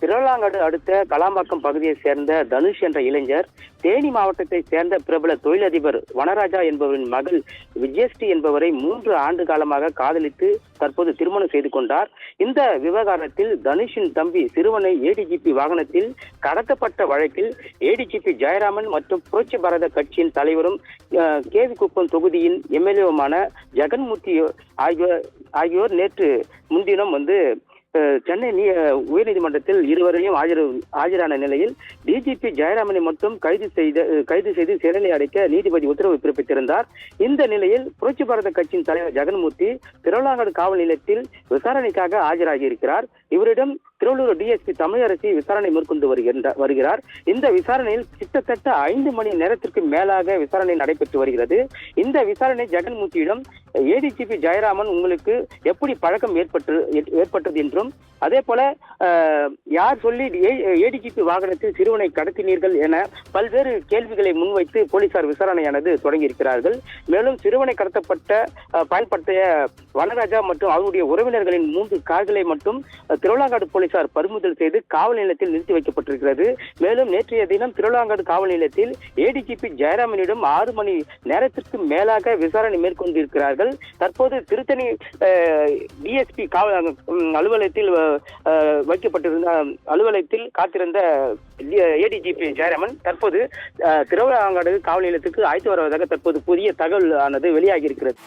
திருவிழாங்காடு அடுத்த கலாம்பாக்கம் பகுதியைச் சேர்ந்த தனுஷ் என்ற இளைஞர் தேனி மாவட்டத்தைச் சேர்ந்த பிரபல தொழிலதிபர் வனராஜா என்பவரின் மகள் விஜயஸ்ரீ என்பவரை 3 ஆண்டு காலமாக காதலித்து தற்போது திருமணம் செய்து கொண்டார். இந்த விவகாரத்தில் தனுஷின் தம்பி சிறுவனை ஏடிஜிபி வாகனத்தில் கடத்தப்பட்ட வழக்கில் ஏடிஜிபி ஜெயராமன் மற்றும் புரட்சி பாரத கட்சியின் தலைவரும் கேவிக்குப்பம் தொகுதியின் எம்எல்ஏவுமான ஜெகன்மூர்த்தி ஆகியோர் நேற்று முன்தினம் சென்னை உயர்நீதிமன்றத்தில் இருவரையும் ஆஜரான நிலையில் டிஜிபி ஜெயராமனை மட்டும் கைது செய்து சிறையில் அடைக்க நீதிபதி உத்தரவு பிறப்பித்திருந்தார். இந்த நிலையில் புரட்சி பாரத கட்சியின் தலைவர் ஜெகன்மூர்த்தி திருவிழாங்காடு காவல் நிலையத்தில் விசாரணைக்காக ஆஜராகி இருக்கிறார். இவரிடம் திருவள்ளூர் டிஎஸ்பி தமிழரசி விசாரணை மேற்கொண்டு வருகிறார். இந்த விசாரணையில் கிட்டத்தட்ட 5 மணி நேரத்திற்கு மேலாக விசாரணை நடைபெற்று வருகிறது. இந்த விசாரணை ஜெகன்மூர்த்தியிடம் ஏடிஜிபி ஜெயராமன் உங்களுக்கு எப்படி பழக்கம் ஏற்பட்டது என்றும் அதே போல யார் சொல்லி ஏடிஜிபி வாகனத்தில் சிறுவனை கடத்தினீர்கள் என பல்வேறு கேள்விகளை முன்வைத்து போலீசார் விசாரணையானது தொடங்கி இருக்கிறார்கள். மேலும் சிறுவனை பயன்படுத்திய வனராஜா மற்றும் அவருடைய உறவினர்களின் 3 கார்களை மட்டும் திருவிழாங்காடு போலீசார் பறிமுதல் செய்து காவல் நிலையத்தில் நிறுத்தி வைக்கப்பட்டிருக்கிறது. மேலும் நேற்றைய தினம் திருவிழாங்காடு காவல் நிலையத்தில் ஏடிஜிபி ஜெயராமனிடம் 6 மணி நேரத்திற்கு மேலாக விசாரணை மேற்கொண்டிருக்கிறார்கள். தற்போது திருத்தணி டிஎஸ்பி அலுவலகத்தில் வைக்கப்பட்டிருந்த அலுவலகத்தில் காத்திருந்த ஏடிஜிபி ஜெயராமன் தற்போது திருவிழாங்காடு காவல் நிலையத்துக்கு அழைத்து வருவதாக தற்போது புதிய தகவல் ஆனது வெளியாகி இருக்கிறது.